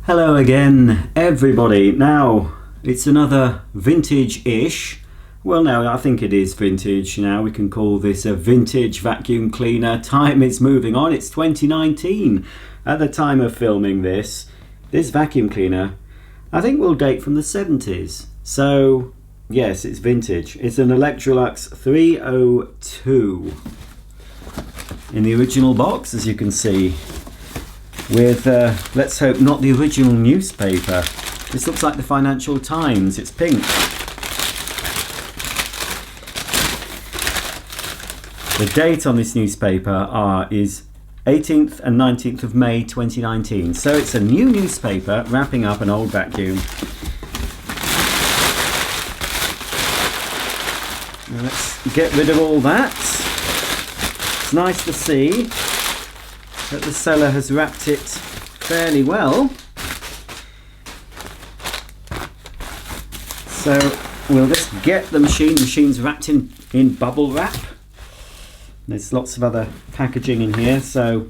Hello again, everybody. Now, it's another vintage-ish. Well, no, I think it is vintage now. We can call this a vintage vacuum cleaner. Time is moving on. It's 2019. At the time of filming this vacuum cleaner, I think will date from the 70s. So, yes, it's vintage. It's an Electrolux 302 in the original box, as you can see. With, let's hope, not the original newspaper. This looks like the Financial Times. It's pink. The date on this newspaper is 18th and 19th of May 2019. So it's a new newspaper wrapping up an old vacuum. Now let's get rid of all that. It's nice to see that the seller has wrapped it fairly well. So we'll just get the machine. The machine's wrapped in bubble wrap. There's lots of other packaging in here, so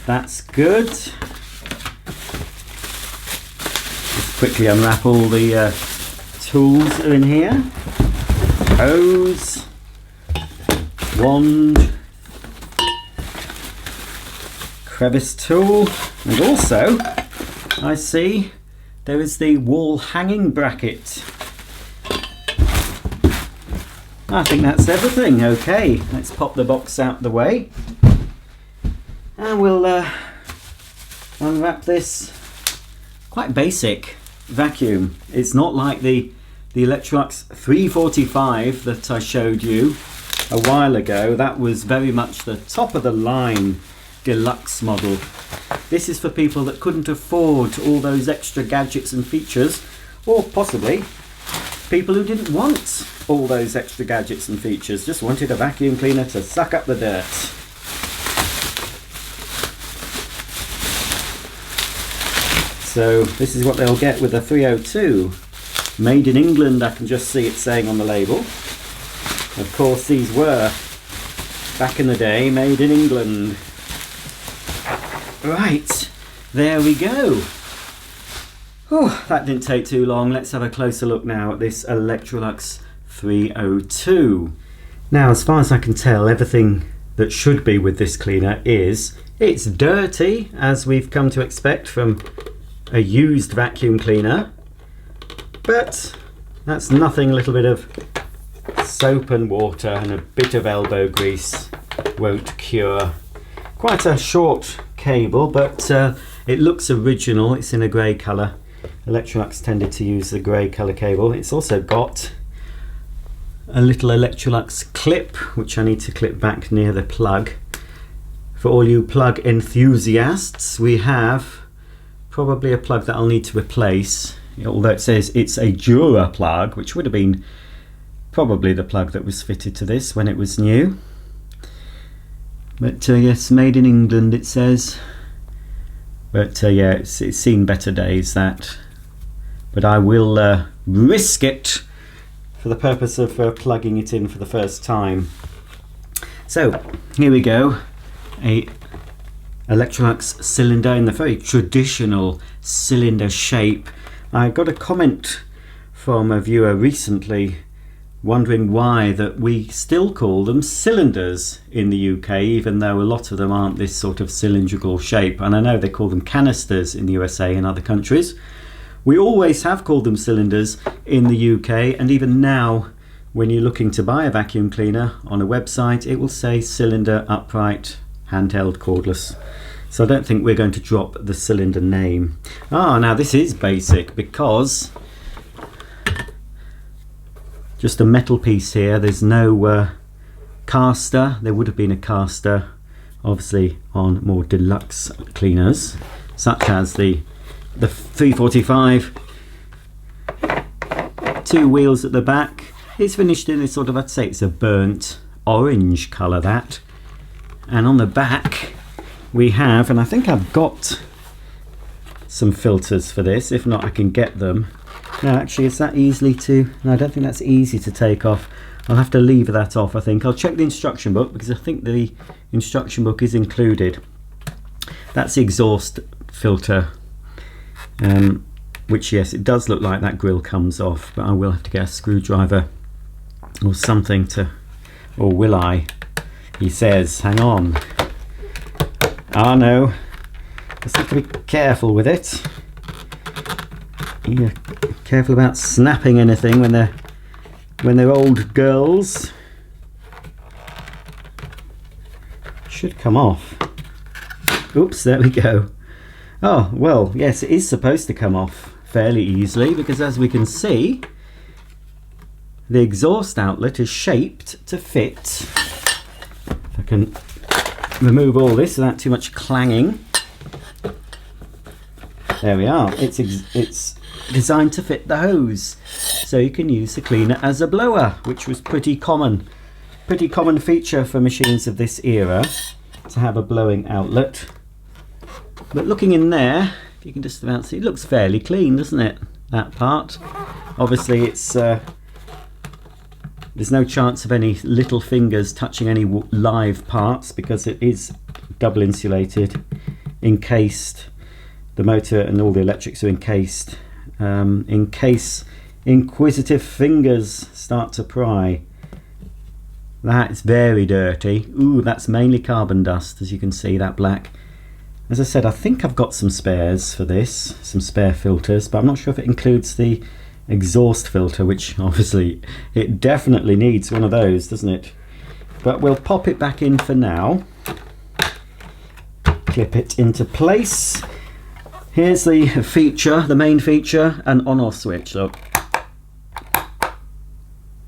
that's good. Just quickly unwrap all the tools that are in here. Hose, wand, crevice tool, and also I see there is the wall hanging bracket. I think that's everything. Okay, let's pop the box out the way and we'll unwrap this quite basic vacuum. It's not like the Electrolux 345 that I showed you a while ago. That was very much the top of the line deluxe model. This is for people that couldn't afford all those extra gadgets and features, or possibly people who didn't want all those extra gadgets and features, just wanted a vacuum cleaner to suck up the dirt. So this is what they'll get with a 302. Made in England, I can just see it saying on the label. Of course, these were, back in the day, made in England. Right, there we go. Oh, that didn't take too long. Let's have a closer look now at this Electrolux 302. Now, as far as I can tell, everything that should be with this cleaner it's dirty, as we've come to expect from a used vacuum cleaner. But that's nothing. A little bit of soap and water and a bit of elbow grease won't cure. Quite a short cable, but it looks original. It's in a grey colour. Electrolux tended to use the grey colour cable. It's also got a little Electrolux clip, which I need to clip back near the plug. For all you plug enthusiasts, we have probably a plug that I'll need to replace, although it says it's a Dura plug, which would have been probably the plug that was fitted to this when it was new. But yes, made in England it says. But yeah, it's seen better days, that. But I will risk it for the purpose of plugging it in for the first time. So here we go, a Electrolux cylinder in the very traditional cylinder shape. I got a comment from a viewer recently wondering why that we still call them cylinders in the UK, even though a lot of them aren't this sort of cylindrical shape. And I know they call them canisters in the USA and other countries. We always have called them cylinders in the UK, and even now when you're looking to buy a vacuum cleaner on a website, it will say cylinder, upright, handheld, cordless. So I don't think we're going to drop the cylinder name. Now this is basic, because just a metal piece here. There's no caster. There would have been a caster, obviously, on more deluxe cleaners, such as the 345. Two wheels at the back. It's finished in this sort of, I'd say it's a burnt orange colour, that. And on the back we have, and I think I've got some filters for this. If not, I can get them. No, actually, is that easily to... No, I don't think that's easy to take off. I'll have to leave that off, I think. I'll check the instruction book, because I think the instruction book is included. That's the exhaust filter which, yes, it does look like that grill comes off, but I will have to get a screwdriver or something to, or will I? He says, hang on. Ah, no. Just have to be careful with it. Yeah, careful about snapping anything when they're old girls. Should come off. Oops, there we go. Oh, well, yes, it is supposed to come off fairly easily, because as we can see, the exhaust outlet is shaped to fit. If I can remove all this without too much clanging. There we are. It's designed to fit the hose, so you can use the cleaner as a blower, which was pretty common feature for machines of this era, to have a blowing outlet. But looking in there, if you can just about see, it looks fairly clean, doesn't it? That part. Obviously, it's there's no chance of any little fingers touching any live parts, because it is double insulated, encased. The motor and all the electrics are encased, in case inquisitive fingers start to pry. That's very dirty. Ooh, that's mainly carbon dust, as you can see, that black. As I said, I think I've got some spares for this, some spare filters, but I'm not sure if it includes the exhaust filter, which obviously it definitely needs one of those, doesn't it? But we'll pop it back in for now. Clip it into place. Here's the feature, the main feature, an on-off switch. Look,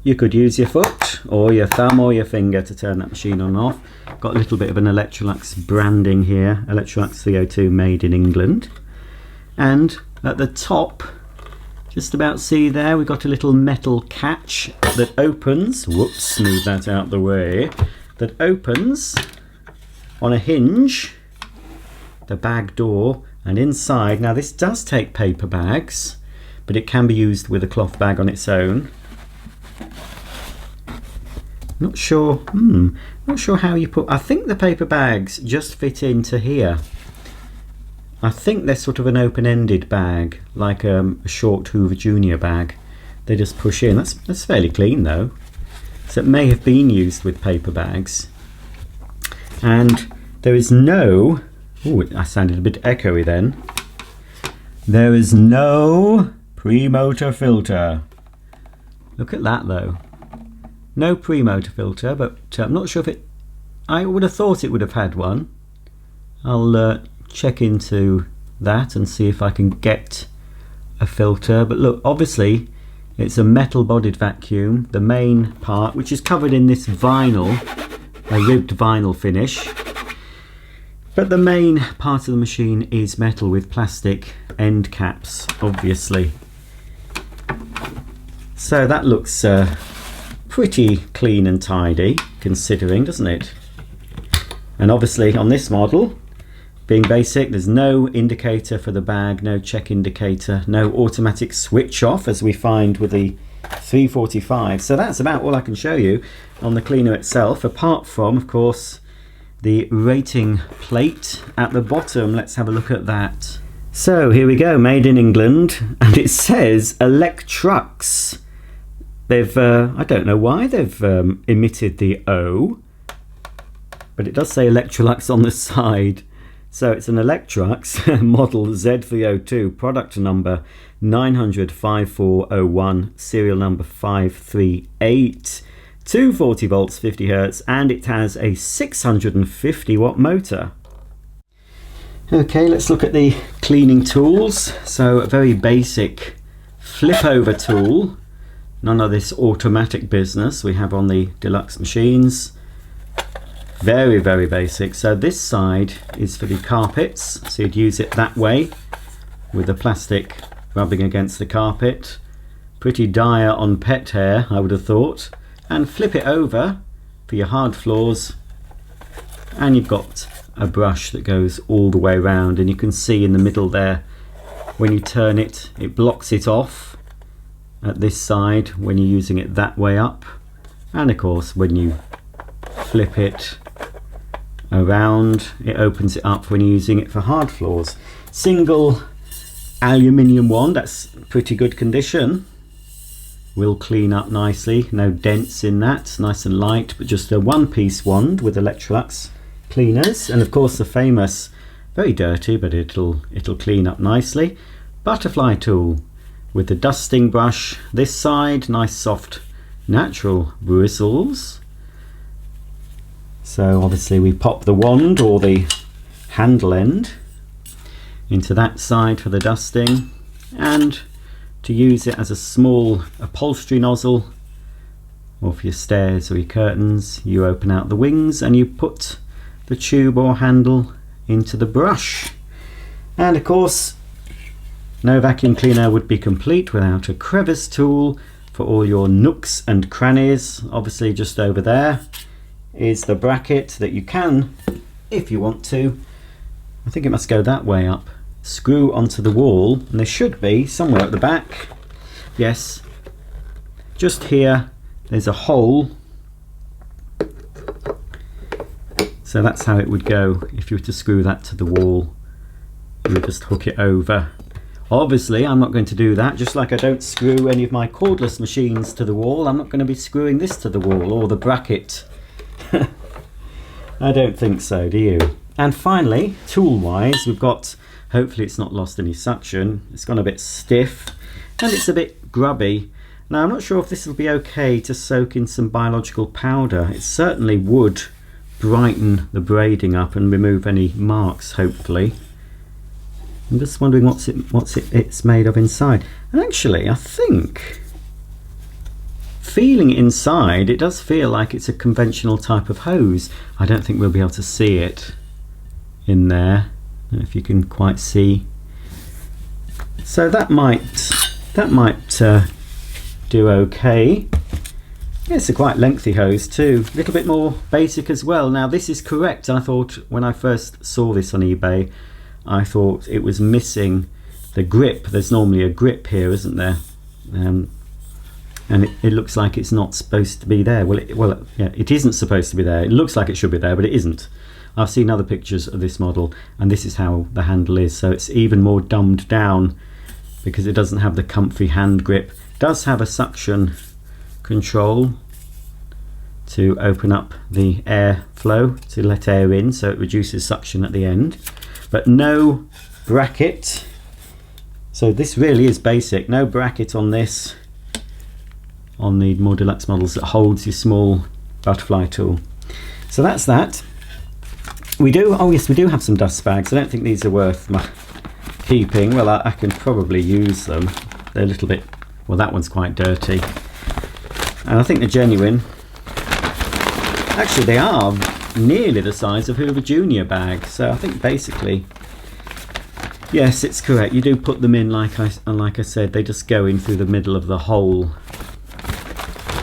you could use your foot or your thumb or your finger to turn that machine on and off. Got a little bit of an Electrolux branding here, Electrolux 302 made in England. And at the top, just about see there, we've got a little metal catch that opens, whoops, move that out the way, that opens on a hinge, the bag door. And inside, now this does take paper bags, but it can be used with a cloth bag on its own. Not sure how you put, I think the paper bags just fit into here. I think they're sort of an open-ended bag, like a short Hoover Junior bag. They just push in. That's fairly clean though. So it may have been used with paper bags. And there is no, ooh, I sounded a bit echoey then. There is no Premotor filter. Look at that though. No Premotor filter, but I'm not sure if it, I would have thought it would have had one. I'll check into that and see if I can get a filter. But look, obviously it's a metal bodied vacuum, the main part, which is covered in this vinyl, a ribbed vinyl finish. But the main part of the machine is metal with plastic end caps, obviously. So that looks pretty clean and tidy, considering, doesn't it? And obviously on this model, being basic, there's no indicator for the bag, no check indicator, no automatic switch off as we find with the 345. So that's about all I can show you on the cleaner itself, apart from, of course, the rating plate at the bottom. Let's have a look at that. So here we go, made in England, and it says Electrolux. They've, I don't know why they've omitted the O, but it does say Electrolux on the side. So it's an Electrolux model Z302, product number 9005401, serial number 538, 240 volts, 50 hertz, and it has a 650 watt motor. Okay, let's look at the cleaning tools. So a very basic flip over tool, none of this automatic business we have on the deluxe machines. Very, very basic. So this side is for the carpets, so you'd use it that way with the plastic rubbing against the carpet. Pretty dire on pet hair, I would have thought. And flip it over for your hard floors, and you've got a brush that goes all the way around, and you can see in the middle there, when you turn it, it blocks it off at this side when you're using it that way up, and of course when you flip it around, it opens it up when you're using it for hard floors. Single aluminium one, that's pretty good condition. Will clean up nicely, no dents in that, nice and light, but just a one-piece wand with Electrolux cleaners. And of course the famous, very dirty, but it'll clean up nicely, butterfly tool with the dusting brush this side, nice soft natural bristles. So obviously we pop the wand or the handle end into that side for the dusting, and to use it as a small upholstery nozzle or for your stairs or your curtains, you open out the wings and you put the tube or handle into the brush. And of course no vacuum cleaner would be complete without a crevice tool for all your nooks and crannies. Obviously just over there is the bracket that you can, if you want to, I think it must go that way up, screw onto the wall, and there should be somewhere at the back, yes, just here there's a hole, so that's how it would go if you were to screw that to the wall. You would just hook it over. Obviously I'm not going to do that, just like I don't screw any of my cordless machines to the wall. I'm not going to be screwing this to the wall or the bracket. I don't think so, do you? And finally, tool wise, we've got, hopefully it's not lost any suction, it's gone a bit stiff and it's a bit grubby. Now I'm not sure if this will be okay to soak in some biological powder. It certainly would brighten the braiding up and remove any marks, hopefully. I'm just wondering it's made of inside. And actually I think, feeling it inside, it does feel like it's a conventional type of hose. I don't think we'll be able to see it in there. I don't know if you can quite see. So that might do okay. Yeah, it's a quite lengthy hose too, a little bit more basic as well. Now this is correct. I thought when I first saw this on eBay, I thought it was missing the grip. There's normally a grip here, isn't there? And it looks like it's not supposed to be there. Well, yeah, it isn't supposed to be there. It looks like it should be there, but it isn't. I've seen other pictures of this model, and this is how the handle is. So it's even more dumbed down because it doesn't have the comfy hand grip. It does have a suction control to open up the air flow to let air in, so it reduces suction at the end, but no bracket. So this really is basic. No bracket on this, on the more deluxe models, that holds your small butterfly tool. So that's that. We do, oh yes, we do have some dust bags. I don't think these are worth my keeping. Well, I can probably use them. They're a little bit, well, that one's quite dirty, and I think they're genuine. Actually they are nearly the size of Hoover Junior bag, so I think basically, yes, it's correct. You do put them in, like I said, they just go in through the middle of the hole.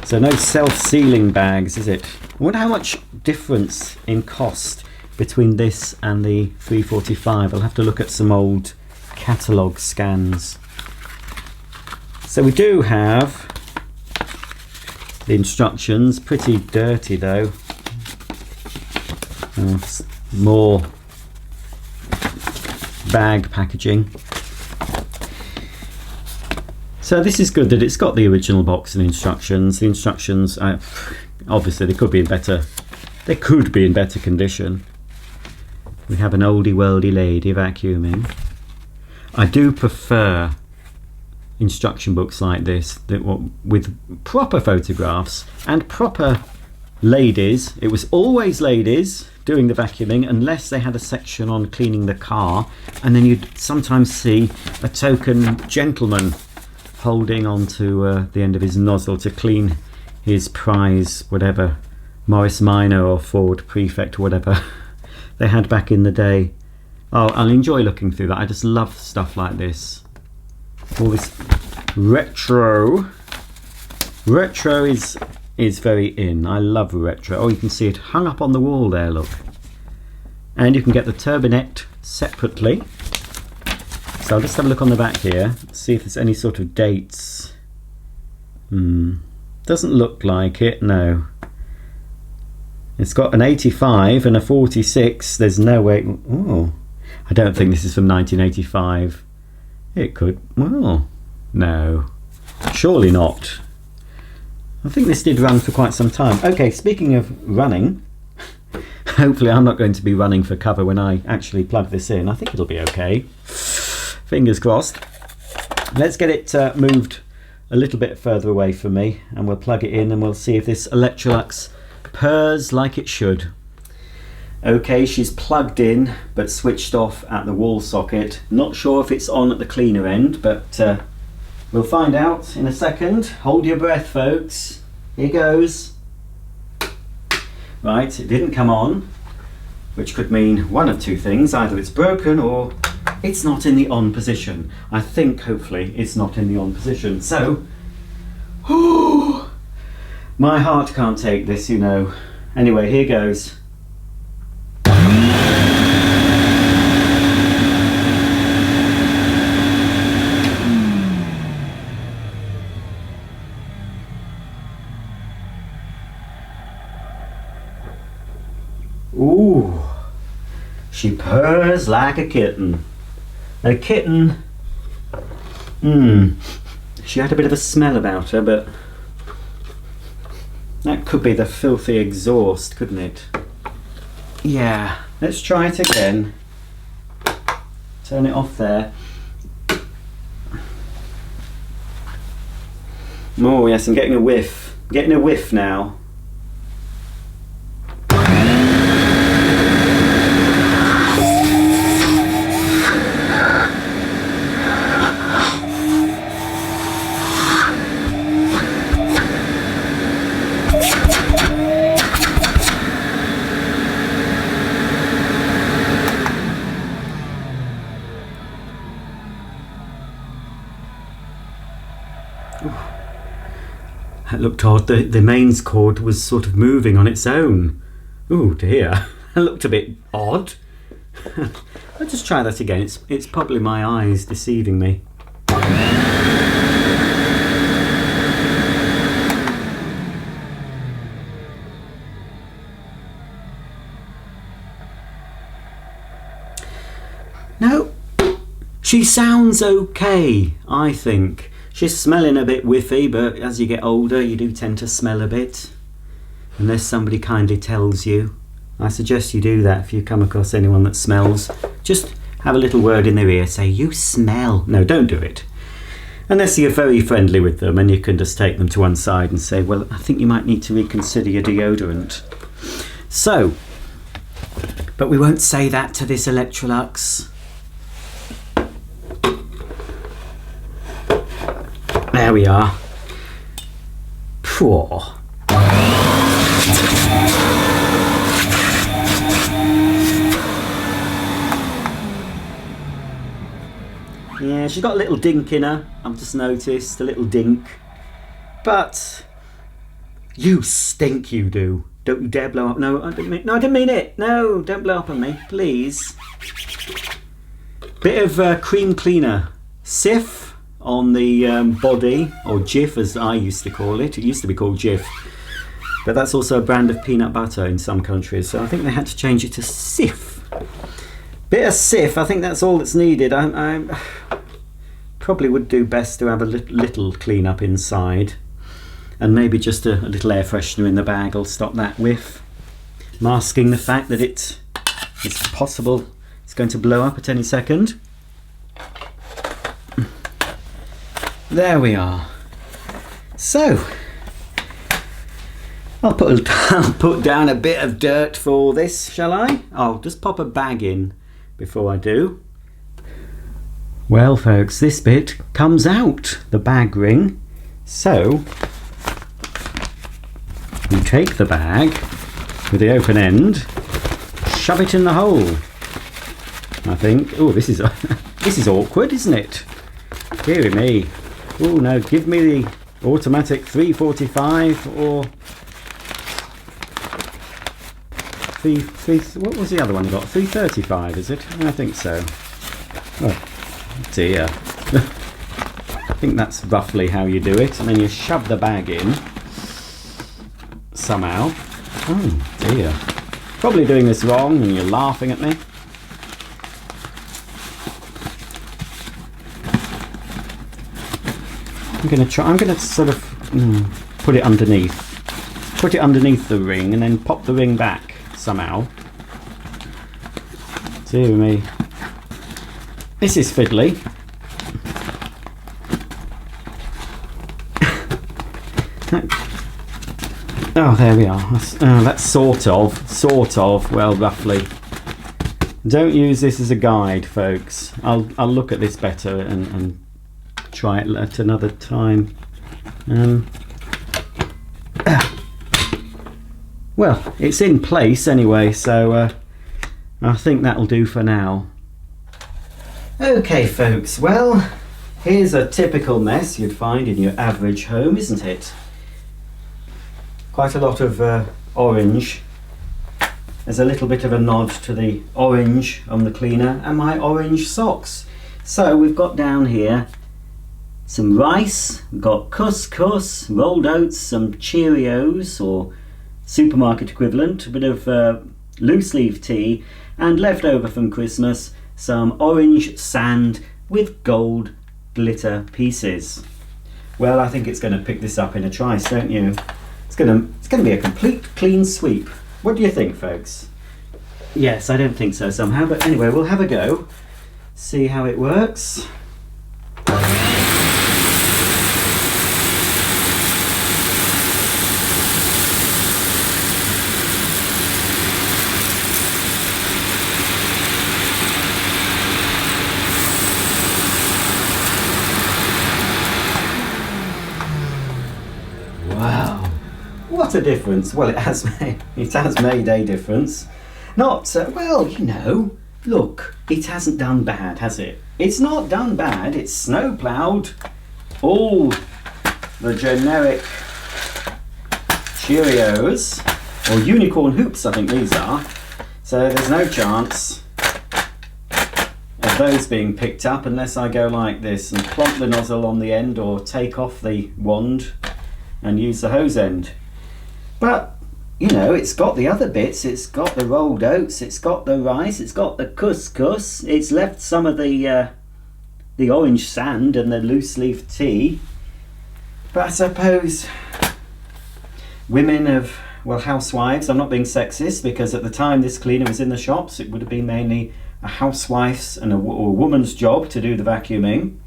So no self-sealing bags, is it? I wonder how much difference in cost between this and the 345. I'll have to look at some old catalogue scans. So we do have the instructions, pretty dirty though. More bag packaging. So this is good that it's got the original box and instructions. The instructions, obviously they could be in better condition. We have an oldie worldy lady vacuuming. I do prefer instruction books like this with proper photographs and proper ladies. It was always ladies doing the vacuuming, unless they had a section on cleaning the car, and then you'd sometimes see a token gentleman holding onto the end of his nozzle to clean his prize, whatever, Morris Minor or Ford Prefect or whatever they had back in the day. Oh, I'll enjoy looking through that. I just love stuff like this. All this retro is very in. I love retro. Oh, you can see it hung up on the wall there, look. And you can get the turbinette separately. So I'll just have a look on the back here, see if there's any sort of dates. Doesn't look like it, no. It's got an 85 and a 46. There's no way. Oh, I don't think this is from 1985. It could, well, no, surely not. I think this did run for quite some time. Okay, speaking of running, hopefully I'm not going to be running for cover when I actually plug this in. I think it'll be okay. Fingers crossed. Let's get it moved a little bit further away from me, and we'll plug it in and we'll see if this Electrolux purrs like it should. Okay, she's plugged in but switched off at the wall socket. Not sure if it's on at the cleaner end, but we'll find out in a second. Hold your breath, folks. Here goes. Right, it didn't come on, which could mean one of two things. Either it's broken or it's not in the on position. I think, hopefully, it's not in the on position. So, my heart can't take this, you know. Anyway, here goes. Ooh, she purrs like a kitten. A kitten, she had a bit of a smell about her, but that could be the filthy exhaust, couldn't it? Yeah, let's try it again. Turn it off there. Oh yes, I'm getting a whiff. Getting a whiff now. That looked odd. The mains cord was sort of moving on its own. Oh dear, that looked a bit odd. I'll just try that again. It's probably my eyes deceiving me. No, she sounds okay, I think. She's smelling a bit whiffy, but as you get older you do tend to smell a bit. Unless somebody kindly tells you. I suggest you do that if you come across anyone that smells. Just have a little word in their ear, say, "You smell." No, don't do it. Unless you're very friendly with them and you can just take them to one side and say, "Well, I think you might need to reconsider your deodorant." So, but we won't say that to this Electrolux. There we are. Poor. Yeah, she's got a little dink in her. I've just noticed a little dink. But you stink, you do. Don't you dare blow up. No, I didn't mean it. No, don't blow up on me, please. Bit of cream cleaner. Sif on the body, or Jif as I used to call it. It used to be called Jif, but that's also a brand of peanut butter in some countries, so I think they had to change it to Sif. Bit of Sif, I think that's all that's needed. I probably would do best to have a little clean up inside, and maybe just a little air freshener in the bag will stop that whiff, masking the fact that it's possible it's going to blow up at any second. There we are. So, I'll put down a bit of dirt for this, shall I? I'll just pop a bag in before I do. Well, folks, this bit comes out, the bag ring. So, you take the bag with the open end, shove it in the hole. I think. Oh, this is awkward, isn't it? Dear me. Oh no, give me the automatic 345 or what was the other one got? 335, is it? I think so. Oh dear. I think that's roughly how you do it, and then you shove the bag in somehow. Oh dear. Probably doing this wrong and you're laughing at me. I'm going to sort of put it underneath. Put it underneath the ring and then pop the ring back somehow. Dear me. This is fiddly. Oh, there we are. That's sort of, well, roughly. Don't use this as a guide, folks. I'll look at this better and try it at another time. Well, it's in place anyway, so I think that'll do for now. Okay, folks, well, here's a typical mess you'd find in your average home, isn't it? Quite a lot of orange. There's a little bit of a nod to the orange on the cleaner and my orange socks. So we've got down here some rice, we've got couscous, rolled oats, some Cheerios or supermarket equivalent, a bit of loose leaf tea, and left over from Christmas some orange sand with gold glitter pieces. Well, I think it's going to pick this up in a trice, don't you? It's going to be a complete clean sweep. What do you think, folks? Yes, I don't think so somehow, but anyway, we'll have a go. See how it works. Wow, what a difference. Well, it has made a difference. Not, well, you know, look, it hasn't done bad, has it? It's not done bad. It's snow ploughed all the generic Cheerios, or unicorn hoops I think these are, so there's no chance of those being picked up unless I go like this and plonk the nozzle on the end or take off the wand and use the hose end. But you know, it's got the other bits. It's got the rolled oats, it's got the rice, it's got the couscous, it's left some of the orange sand and the loose leaf tea. But I suppose women of, well, housewives, I'm not being sexist, because at the time this cleaner was in the shops it would have been mainly a housewife's and a woman's job to do the vacuuming,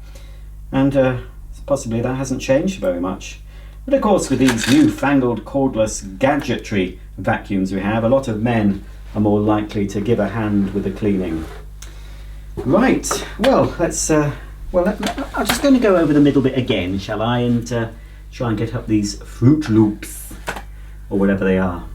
and possibly that hasn't changed very much. But of course, with these newfangled cordless gadgetry vacuums we have, a lot of men are more likely to give a hand with the cleaning. Right, well, let's I'm just going to go over the middle bit again, shall I, and try and get up these Fruit Loops, or whatever they are.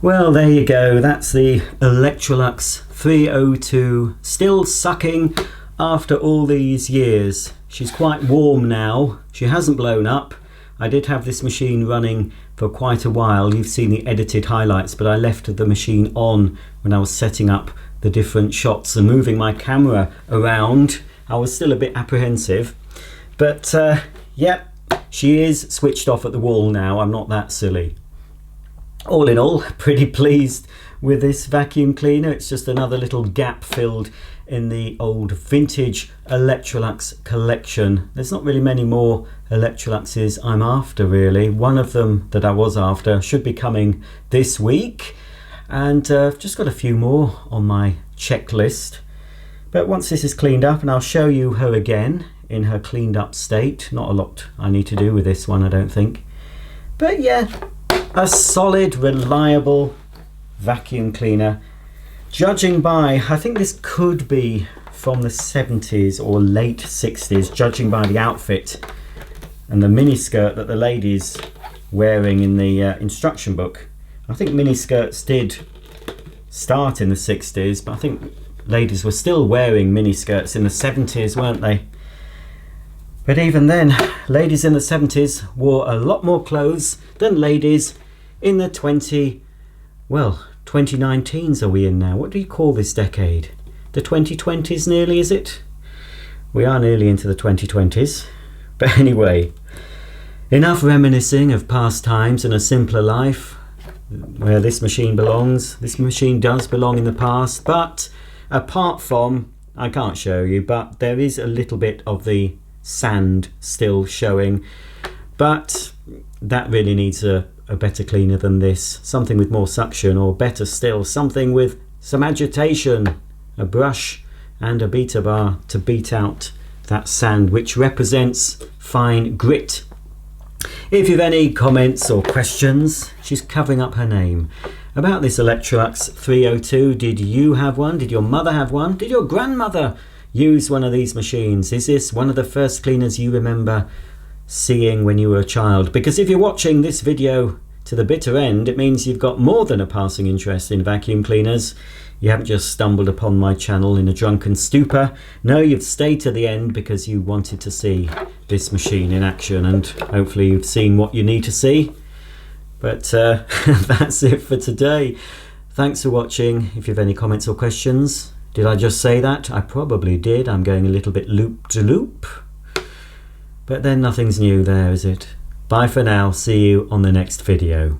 Well, there you go. That's the Electrolux 302, still sucking after all these years. She's quite warm now. She hasn't blown up. I did have this machine running for quite a while. You've seen the edited highlights, but I left the machine on when I was setting up the different shots and moving my camera around. I was still a bit apprehensive, but yeah, she is switched off at the wall now. I'm not that silly. All in all, pretty pleased with this vacuum cleaner. It's just another little gap filled in the old vintage Electrolux collection. There's not really many more Electroluxes I'm after, really. One of them that I was after should be coming this week, and I've just got a few more on my checklist. But once this is cleaned up, and I'll show you her again in her cleaned up state. Not a lot I need to do with this one, I don't think. But yeah, a solid, reliable vacuum cleaner. Judging by, I think this could be from the 70s or late 60s, judging by the outfit and the miniskirt that the lady's wearing in the instruction book. I think miniskirts did start in the 60s, but I think ladies were still wearing miniskirts in the 70s, weren't they? But even then, ladies in the 70s wore a lot more clothes than ladies in the 2019s are we in now? What do you call this decade? The 2020s nearly, is it? We are nearly into the 2020s. But anyway, enough reminiscing of past times and a simpler life where this machine belongs. This machine does belong in the past, but apart from, I can't show you, but there is a little bit of the sand still showing, but that really needs a better cleaner than this. Something with more suction, or better still, something with some agitation, a brush and a beater bar to beat out that sand, which represents fine grit. If you have any comments or questions, she's covering up her name, about this Electrolux 302, did you have one? Did your mother have one? Did your grandmother use one of these machines? Is this one of the first cleaners you remember seeing when you were a child? Because if you're watching this video to the bitter end, it means you've got more than a passing interest in vacuum cleaners. You haven't just stumbled upon my channel in a drunken stupor. No, you've stayed to the end because you wanted to see this machine in action, and hopefully you've seen what you need to see. But that's it for today. Thanks for watching. If you have any comments or questions, did I just say that? I probably did. I'm going a little bit loop-de-loop. But then nothing's new there, is it? Bye for now. See you on the next video.